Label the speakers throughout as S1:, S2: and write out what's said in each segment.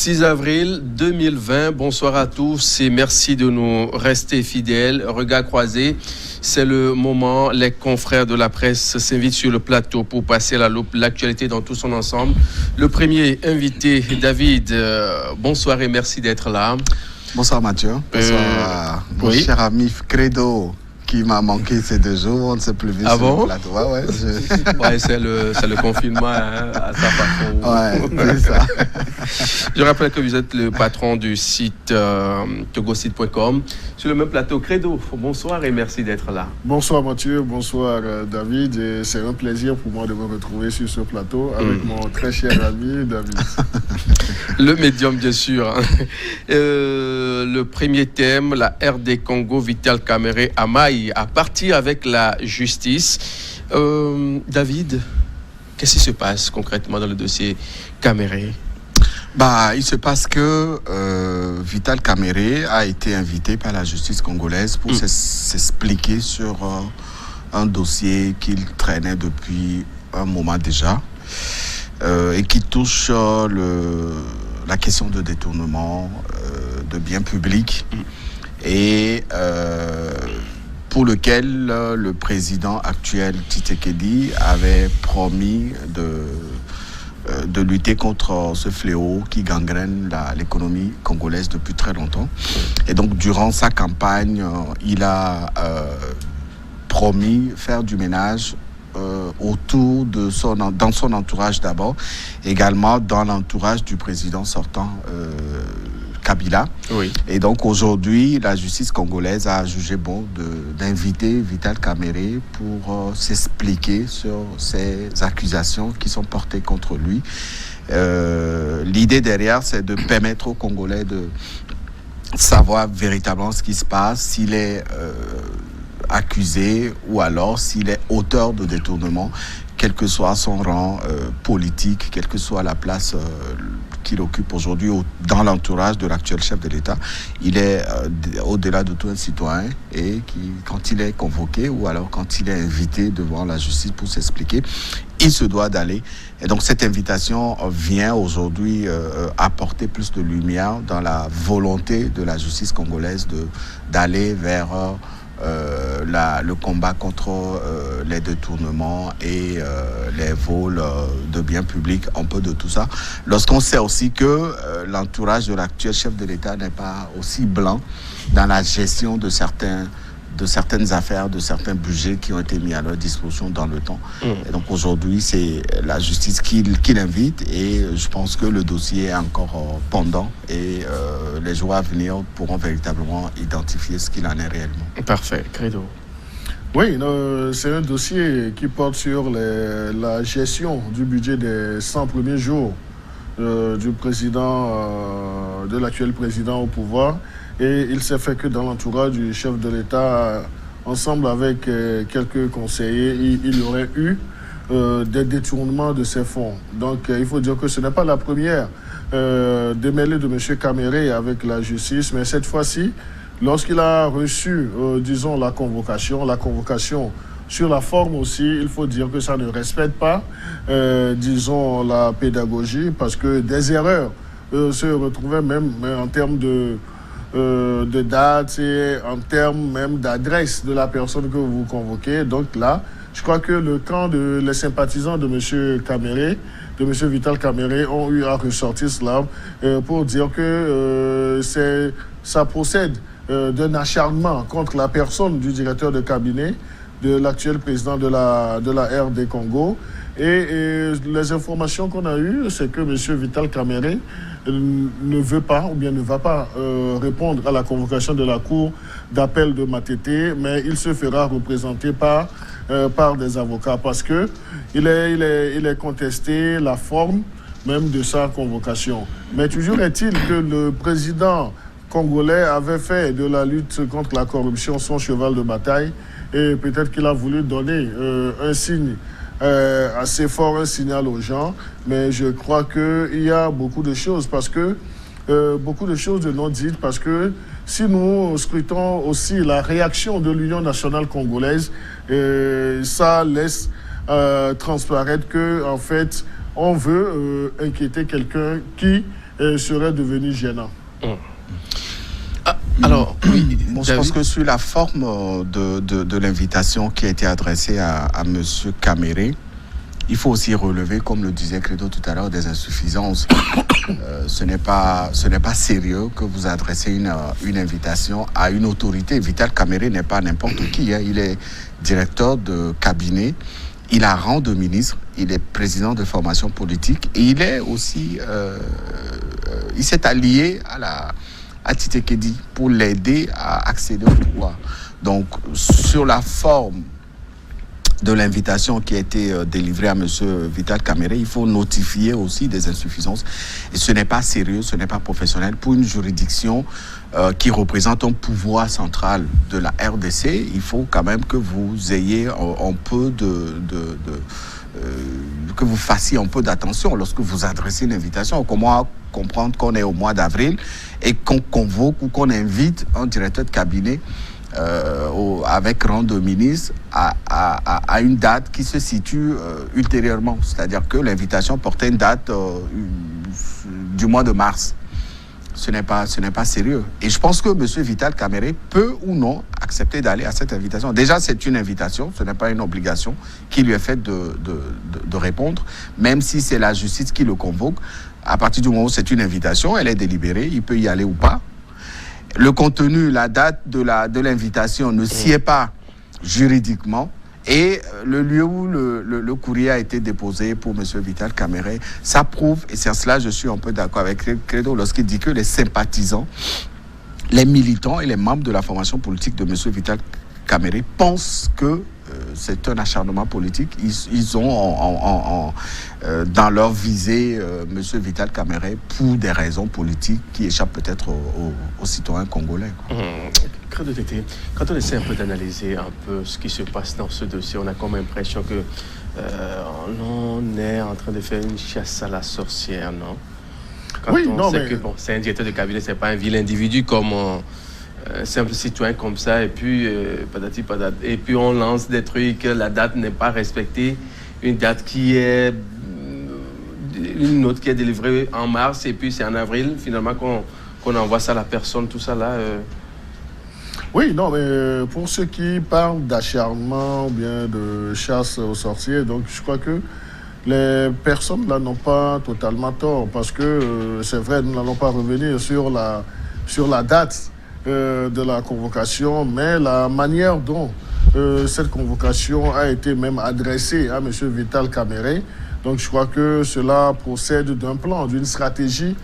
S1: 6 avril 2020, bonsoir à tous et merci de nous rester fidèles. Regard croisé, c'est le moment, les confrères de la presse s'invitent sur le plateau pour passer à la loupe l'actualité dans tout son ensemble. Le premier invité, David, bonsoir et merci d'être là.
S2: Bonsoir Mathieu, bonsoir mon cher ami Credo qui m'a manqué ces 2 jours, on ne s'est plus vu sur le plateau.
S1: Ouais, c'est le confinement à sa façon.
S2: Ouais, c'est ça.
S1: Je rappelle que vous êtes le patron du site togosite.com. Sur le même plateau, Credo, bonsoir et merci d'être là.
S3: Bonsoir Mathieu, bonsoir David. Et c'est un plaisir pour moi de me retrouver sur ce plateau avec mon très cher ami David.
S1: Le médium, bien sûr. Le premier thème, la RD Congo, Vital Kamerhe Amaï, à partir avec la justice. David, qu'est-ce qui se passe concrètement dans le dossier Kamerhe?
S2: Il se passe que Vital Kamerhe a été invité par la justice congolaise pour s'expliquer sur un dossier qu'il traînait depuis un moment déjà et qui touche la question de détournement de biens publics et pour lequel le président actuel Tshisekedi avait promis de lutter contre ce fléau qui gangrène l'économie congolaise depuis très longtemps. Et donc, durant sa campagne, il a promis faire du ménage autour de dans son entourage d'abord, également dans l'entourage du président sortant Kabila.
S1: Oui.
S2: Et donc aujourd'hui, la justice congolaise a jugé bon d'inviter Vital Kamerhe pour s'expliquer sur ces accusations qui sont portées contre lui. L'idée derrière, c'est de permettre aux Congolais de savoir véritablement ce qui se passe, s'il est accusé ou alors s'il est auteur de détournement, quel que soit son rang politique, quelle que soit la place qu'il occupe aujourd'hui dans l'entourage de l'actuel chef de l'État. Il est au-delà de tout un citoyen et quand il est convoqué ou alors quand il est invité devant la justice pour s'expliquer, il se doit d'aller. Et donc cette invitation vient aujourd'hui apporter plus de lumière dans la volonté de la justice congolaise d'aller vers le combat contre les détournements et les vols de biens publics, un peu de tout ça. Lorsqu'on sait aussi que l'entourage de l'actuel chef de l'État n'est pas aussi blanc dans la gestion de certaines affaires, de certains budgets qui ont été mis à leur disposition dans le temps. Et donc aujourd'hui, c'est la justice qui l'invite et je pense que le dossier est encore pendant et les jours à venir pourront véritablement identifier ce qu'il en est réellement.
S1: Parfait. Credo.
S3: Oui, c'est un dossier qui porte sur la gestion du budget des 100 premiers jours du président, de l'actuel président au pouvoir. Et il s'est fait que dans l'entourage du chef de l'État, ensemble avec quelques conseillers, il y aurait eu des détournements de ces fonds. Donc il faut dire que ce n'est pas la première démêlée de M. Kamerhe avec la justice, mais cette fois-ci, lorsqu'il a reçu, disons, la convocation sur la forme aussi, il faut dire que ça ne respecte pas, disons, la pédagogie, parce que des erreurs se retrouvaient même en termes de date et en termes même d'adresse de la personne que vous convoquez. Donc là, je crois que le camp les sympathisants de M. Kamerhe, de M. Vital Kamerhe, ont eu à ressortir cela pour dire que ça procède d'un acharnement contre la personne du directeur de cabinet de l'actuel président de la RD Congo. Et les informations qu'on a eues, c'est que M. Vital Kamerhe ne veut pas ou bien ne va pas répondre à la convocation de la cour d'appel de Matete, mais il se fera représenter par des avocats parce que il est contesté la forme même de sa convocation. Mais toujours est-il que le président congolais avait fait de la lutte contre la corruption son cheval de bataille et peut-être qu'il a voulu donner un signe assez fort, un signal aux gens, mais je crois qu'il y a beaucoup de choses beaucoup de choses de non dites parce que si nous scrutons aussi la réaction de l'Union nationale congolaise, ça laisse transparaître que en fait on veut inquiéter quelqu'un qui serait devenu gênant.
S2: Alors, oui, je pense que sur la forme de l'invitation qui a été adressée à M. Caméré, il faut aussi relever, comme le disait Credo tout à l'heure, des insuffisances. Ce n'est pas sérieux que vous adressez une invitation à une autorité. Vital Caméré n'est pas n'importe qui. Hein. Il est directeur de cabinet, il a rang de ministre, il est président de formation politique et il est aussi, il s'est allié à Tshisekedi pour l'aider à accéder au pouvoir. Donc, sur la forme de l'invitation qui a été délivrée à M. Vital Caméré, il faut notifier aussi des insuffisances. Et ce n'est pas sérieux, ce n'est pas professionnel. Pour une juridiction qui représente un pouvoir central de la RDC, il faut quand même que vous ayez un peu que vous fassiez un peu d'attention lorsque vous adressez une invitation. Comment comprendre qu'on est au mois d'avril et qu'on convoque ou qu'on invite un directeur de cabinet avec rang de ministre à une date qui se situe ultérieurement. C'est-à-dire que l'invitation portait une date du mois de mars. Ce n'est pas sérieux. Et je pense que M. Vital Caméré peut ou non accepter d'aller à cette invitation. Déjà, c'est une invitation, ce n'est pas une obligation qui lui est faite de répondre, même si c'est la justice qui le convoque. À partir du moment où c'est une invitation, elle est délibérée, il peut y aller ou pas. Le contenu, la date de l'invitation ne sied pas juridiquement. Et le lieu où le courrier a été déposé pour M. Vital Caméré, ça prouve, et c'est en cela que je suis un peu d'accord avec Credo lorsqu'il dit que les sympathisants, les militants et les membres de la formation politique de M. Vital Caméré pensent que c'est un acharnement politique. Ils ont dans leur visée M. Vital Caméré pour des raisons politiques qui échappent peut-être aux citoyens congolais.
S1: Quand on essaie un peu d'analyser un peu ce qui se passe dans ce dossier, on a comme l'impression que on est en train de faire une chasse à la sorcière, non? Quand on sait que c'est un directeur de cabinet, c'est pas un vil individu comme un simple citoyen comme ça, et puis patati patata, et puis on lance des trucs, la date n'est pas respectée, une date qui est une autre qui est délivrée en mars, et puis c'est en avril finalement qu'on envoie ça à la personne, tout ça là.
S3: Oui, non, mais pour ceux qui parlent d'acharnement ou bien de chasse aux sorciers, donc je crois que les personnes là n'ont pas totalement tort, parce que c'est vrai, nous n'allons pas revenir sur la date de la convocation, mais la manière dont cette convocation a été même adressée à M. Vital Caméré. Donc je crois que cela procède d'un plan, d'une stratégie,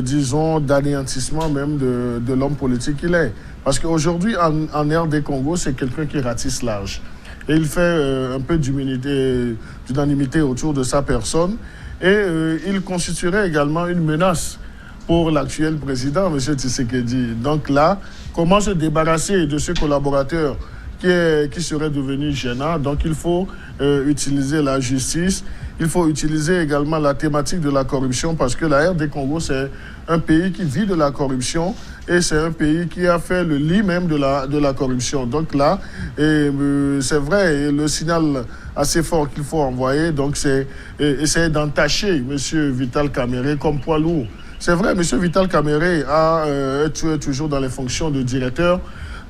S3: disons, d'anéantissement même de l'homme politique qu'il est. Parce qu'aujourd'hui, en RD Congo, c'est quelqu'un qui ratisse large. Et il fait un peu d'unanimité autour de sa personne. Et il constituerait également une menace pour l'actuel président, M. Tshisekedi. Donc là, comment se débarrasser de ce collaborateur qui serait devenu gênant? Donc il faut utiliser la justice. Il faut utiliser également la thématique de la corruption, parce que la RD Congo, c'est un pays qui vit de la corruption et c'est un pays qui a fait le lit même de la corruption. Donc là, c'est vrai, le signal assez fort qu'il faut envoyer, donc c'est essayer d'entacher M. Vital Caméré comme poids lourd. C'est vrai, M. Vital Caméré est toujours dans les fonctions de directeur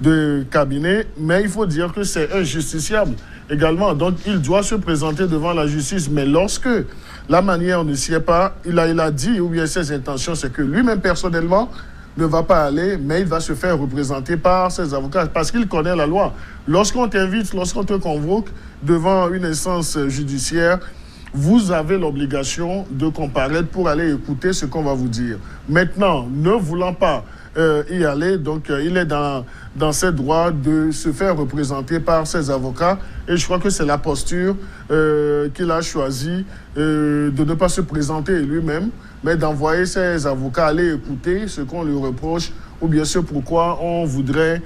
S3: de cabinet, mais il faut dire que c'est un justiciable également. Donc, il doit se présenter devant la justice. Mais lorsque la manière ne s'y est pas, il a dit, ou bien ses intentions, c'est que lui-même personnellement ne va pas aller, mais il va se faire représenter par ses avocats parce qu'il connaît la loi. Lorsqu'on t'invite, lorsqu'on te convoque devant une instance judiciaire, vous avez l'obligation de comparaître pour aller écouter ce qu'on va vous dire. Maintenant, ne voulant pas y aller, donc il est dans ses droits de se faire représenter par ses avocats, et je crois que c'est la posture qu'il a choisi de ne pas se présenter lui-même, mais d'envoyer ses avocats aller écouter ce qu'on lui reproche, ou bien ce pourquoi on voudrait,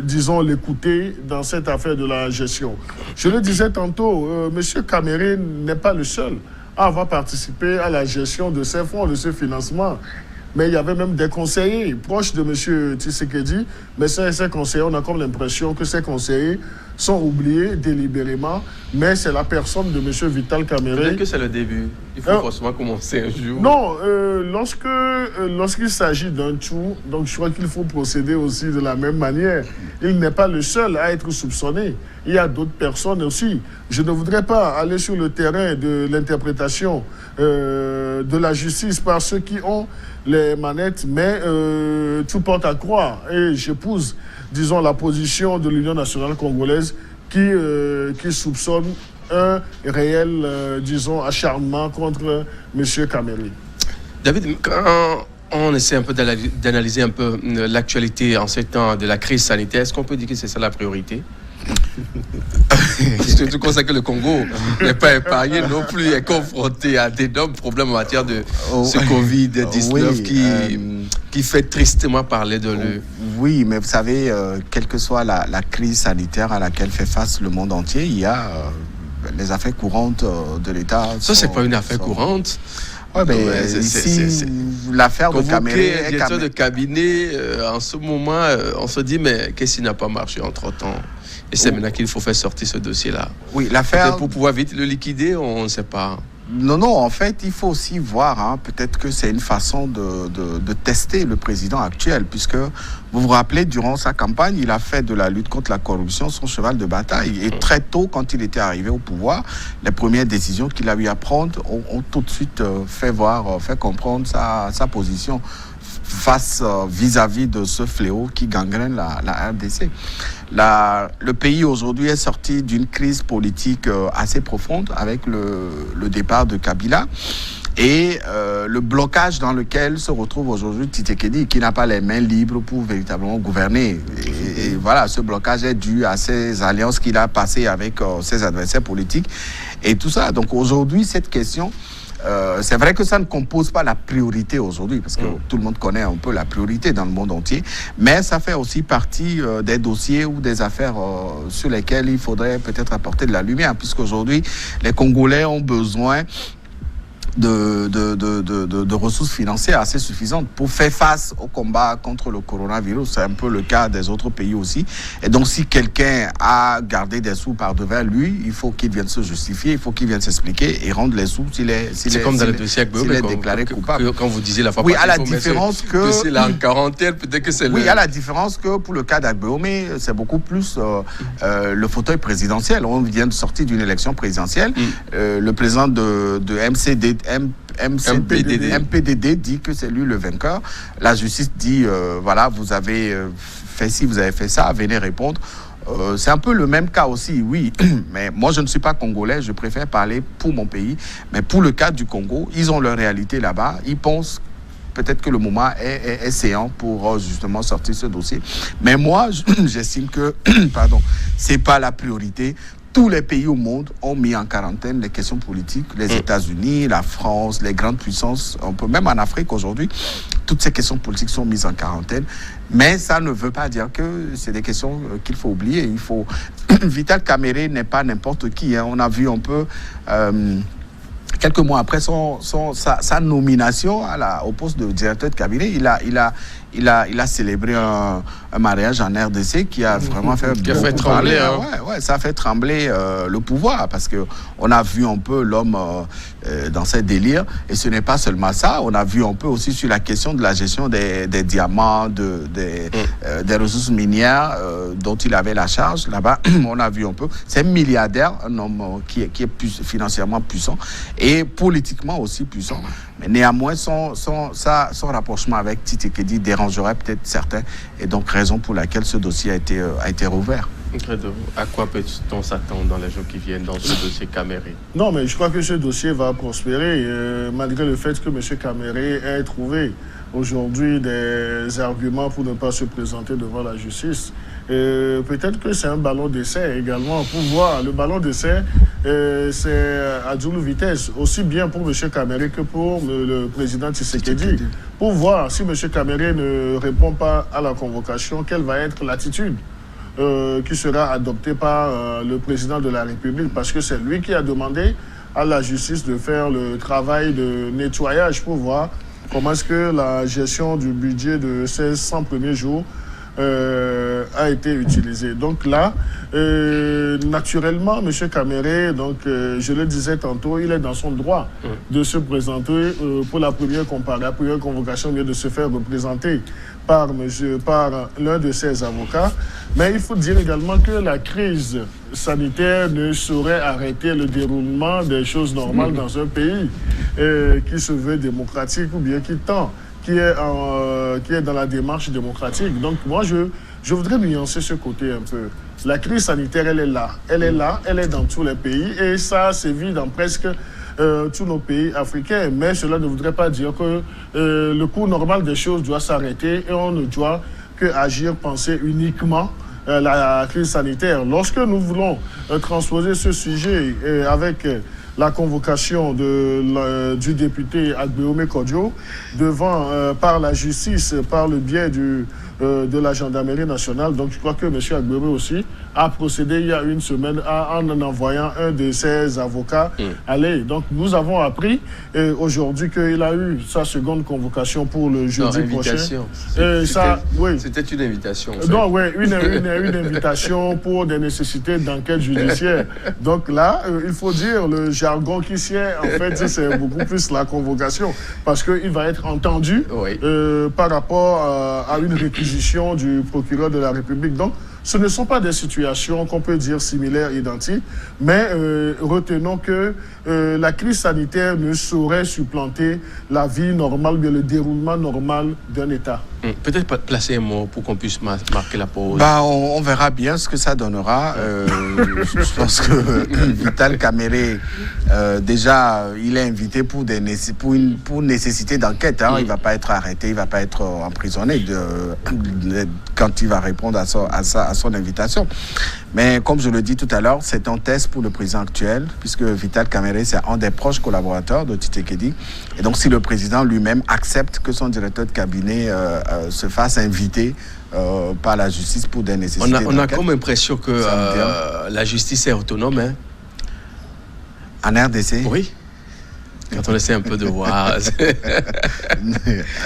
S3: disons, l'écouter dans cette affaire de la gestion. Je le disais tantôt, M. Caméré n'est pas le seul à avoir participé à la gestion de ces fonds, de ce financement. Mais il y avait même des conseillers proches de M. Tshisekedi. Mais ces conseillers, on a comme l'impression que ces conseillers sont oubliés délibérément, mais c'est la personne de M. Vital Kamerhe.
S1: Peut-être que c'est le début. Il faut forcément commencer un jour.
S3: Non, lorsqu'il s'agit d'un tout, donc je crois qu'il faut procéder aussi de la même manière. Il n'est pas le seul à être soupçonné. Il y a d'autres personnes aussi. Je ne voudrais pas aller sur le terrain de l'interprétation de la justice par ceux qui ont les manettes, mais tout porte à croire. Et j'épouse, disons, la position de l'Union nationale congolaise qui soupçonne un réel, disons, acharnement contre M. Kamerhe.
S1: David, quand on essaie un peu d'analyser un peu l'actualité en ces temps de la crise sanitaire, est-ce qu'on peut dire que c'est ça la priorité? Surtout qu'on sait que le Congo n'est pas épargné non plus, est confronté à d'énormes problèmes en matière de ce Covid-19 qui fait tristement parler de lui.
S2: Oui, mais vous savez, quelle que soit la crise sanitaire à laquelle fait face le monde entier, il y a les affaires courantes de l'État.
S1: Ça, c'est pas une affaire courante.
S2: Oui, mais ici, l'affaire de Kamerhe...
S1: un directeur de cabinet, en ce moment, on se dit, mais qu'est-ce qui n'a pas marché entre-temps? Et c'est maintenant qu'il faut faire sortir ce dossier-là.
S2: Oui, l'affaire...
S1: Pour pouvoir vite le liquider, on ne sait pas.
S2: Non, en fait, il faut aussi voir, peut-être que c'est une façon de tester le président actuel, puisque vous vous rappelez, durant sa campagne, il a fait de la lutte contre la corruption son cheval de bataille. Et très tôt, quand il était arrivé au pouvoir, les premières décisions qu'il a eu à prendre ont tout de suite fait comprendre sa position face vis-à-vis de ce fléau qui gangrène la RDC. Le pays aujourd'hui est sorti d'une crise politique assez profonde avec le départ de Kabila et le blocage dans lequel se retrouve aujourd'hui Tshisekedi, qui n'a pas les mains libres pour véritablement gouverner. Et voilà, ce blocage est dû à ces alliances qu'il a passées avec ses adversaires politiques et tout ça. Donc aujourd'hui, cette question... c'est vrai que ça ne compose pas la priorité aujourd'hui, parce que tout le monde connaît un peu la priorité dans le monde entier, mais ça fait aussi partie des dossiers ou des affaires sur lesquelles il faudrait peut-être apporter de la lumière, puisqu'aujourd'hui, les Congolais ont besoin de ressources financières assez suffisantes pour faire face au combat contre le coronavirus. C'est un peu le cas des autres pays aussi. Et donc, si quelqu'un a gardé des sous par devant lui, il faut qu'il vienne se justifier, il faut qu'il vienne s'expliquer et rendre les sous s'il est déclaré coupable.
S1: Quand vous disiez la fois
S2: passée, à la différence que
S1: c'est là en quarantaine, peut-être que c'est
S2: à la différence que pour le cas d'Agbeome, c'est beaucoup plus le fauteuil présidentiel. On vient de sortir d'une élection présidentielle. Le président de MPDD dit que c'est lui le vainqueur. La justice dit, voilà, vous avez fait ci, vous avez fait ça, venez répondre. C'est un peu le même cas aussi, oui. Mais moi, je ne suis pas congolais, je préfère parler pour mon pays. Mais pour le cas du Congo, ils ont leur réalité là-bas. Ils pensent peut-être que le moment est séant pour justement sortir ce dossier. Mais moi, j'estime que, c'est pas la priorité. Tous les pays au monde ont mis en quarantaine les questions politiques. Les États-Unis, la France, les grandes puissances, on peut même en Afrique aujourd'hui, toutes ces questions politiques sont mises en quarantaine. Mais ça ne veut pas dire que c'est des questions qu'il faut oublier. Vital Kamerhe n'est pas n'importe qui. On a vu un peu... quelques mois après sa nomination au poste de directeur de cabinet, il a célébré un mariage en RDC qui a vraiment fait
S1: trembler.
S2: Ça a fait trembler le pouvoir, parce que on a vu un peu l'homme dans ses délires. Et ce n'est pas seulement ça. On a vu un peu aussi sur la question de la gestion des diamants, des ressources minières dont il avait la charge. Là-bas, on a vu un peu. C'est un milliardaire, un homme qui est financièrement puissant et politiquement aussi puissant. Mais néanmoins, son rapprochement avec Tshisekedi dérangerait peut-être certains. Et donc, raison pour laquelle ce dossier a été rouvert.
S1: À quoi peut-on s'attendre dans les jours qui viennent dans ce dossier Kamerhe?
S3: Non, mais je crois que ce dossier va prospérer, malgré le fait que M. Kamerhe ait trouvé aujourd'hui des arguments pour ne pas se présenter devant la justice. Peut-être que c'est un ballon d'essai également pour voir. Le ballon d'essai, c'est à double vitesse, aussi bien pour M. Kamerhe que pour le président Tshisekedi. Pour voir si M. Kamerhe ne répond pas à la convocation, quelle va être l'attitude qui sera adoptée par le président de la République, parce que c'est lui qui a demandé à la justice de faire le travail de nettoyage pour voir comment est-ce que la gestion du budget de ces 100 premiers jours a été utilisé. Donc là, naturellement, M. Caméré, donc, je le disais tantôt, il est dans son droit de se présenter pour la première convocation, de se faire représenter par l'un de ses avocats. Mais il faut dire également que la crise sanitaire ne saurait arrêter le déroulement des choses normales dans un pays qui se veut démocratique ou bien qui est dans la démarche démocratique. Donc moi, je voudrais nuancer ce côté un peu. La crise sanitaire, elle est là. Elle est là, elle est dans tous les pays et ça sévit dans presque tous nos pays africains. Mais cela ne voudrait pas dire que le cours normal des choses doit s'arrêter et on ne doit que agir, penser uniquement la crise sanitaire. Lorsque nous voulons transposer ce sujet avec la convocation du député Agbeome Kodjo par la justice, par le biais de la gendarmerie nationale. Donc je crois que M. Agbeome aussi a procédé il y a une semaine en envoyant un de ses avocats aller. Donc nous avons appris aujourd'hui qu'il a eu sa seconde convocation pour le jeudi prochain.
S1: C'était une invitation. En fait.
S3: Non, oui, une invitation pour des nécessités d'enquête judiciaire. Donc là, il faut dire, le jargon qui sied, en fait, c'est beaucoup plus la convocation. Parce qu'il va être entendu par rapport à une réquisition du procureur de la République. Donc, ce ne sont pas des situations qu'on peut dire similaires, identiques, mais retenons que la crise sanitaire ne saurait supplanter la vie normale, bien le déroulement normal d'un État.
S1: Peut-être placer un mot pour qu'on puisse marquer la pause.
S2: On verra bien ce que ça donnera. Je pense que Vital Caméré, déjà, il est invité pour nécessité d'enquête. Hein. Il ne va pas être arrêté, il ne va pas être emprisonné quand il va répondre à son invitation. Mais comme je le dis tout à l'heure, c'est un test pour le président actuel, puisque Vital Caméré, c'est un des proches collaborateurs de Tshisekedi. Et donc, si le président lui-même accepte que son directeur de cabinet se fasse inviter par la justice pour des nécessités d'enquête.
S1: On a comme impression que la justice est autonome. Hein?
S2: En RDC?
S1: Oui. Quand on essaie un peu de voir.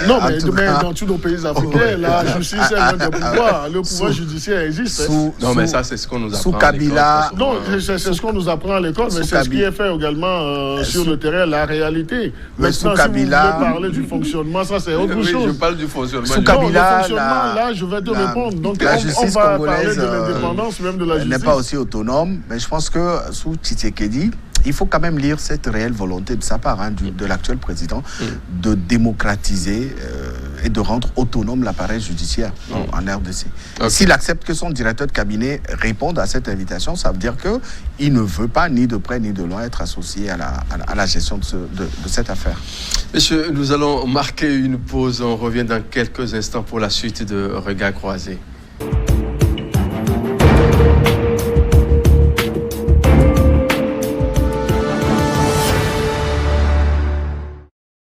S3: Non, mais dans tous nos pays africains, la justice est l'un des pouvoirs. Le pouvoir judiciaire existe.
S1: Non, mais ça, c'est ce qu'on nous apprend.
S2: Sous Kabila.
S3: Non, c'est ce qu'on nous apprend à l'école, mais c'est ce qui est fait également sur le terrain, la réalité. Mais sous Kabila. Si vous voulez parler du fonctionnement, ça, c'est autre chose.
S1: Je parle du fonctionnement.
S3: Sous Kabila, le fonctionnement, là, je vais te répondre. Donc, on va parler de l'indépendance même de la justice.
S2: Elle n'est pas aussi autonome, mais je pense que sous Tshisekedi, il faut quand même lire cette réelle volonté de sa part, de l'actuel président, de démocratiser et de rendre autonome l'appareil judiciaire en RDC. Okay. S'il accepte que son directeur de cabinet réponde à cette invitation, ça veut dire qu'il ne veut pas, ni de près ni de loin, être associé à la gestion de cette affaire.
S1: Messieurs, nous allons marquer une pause. On revient dans quelques instants pour la suite de Regards croisés.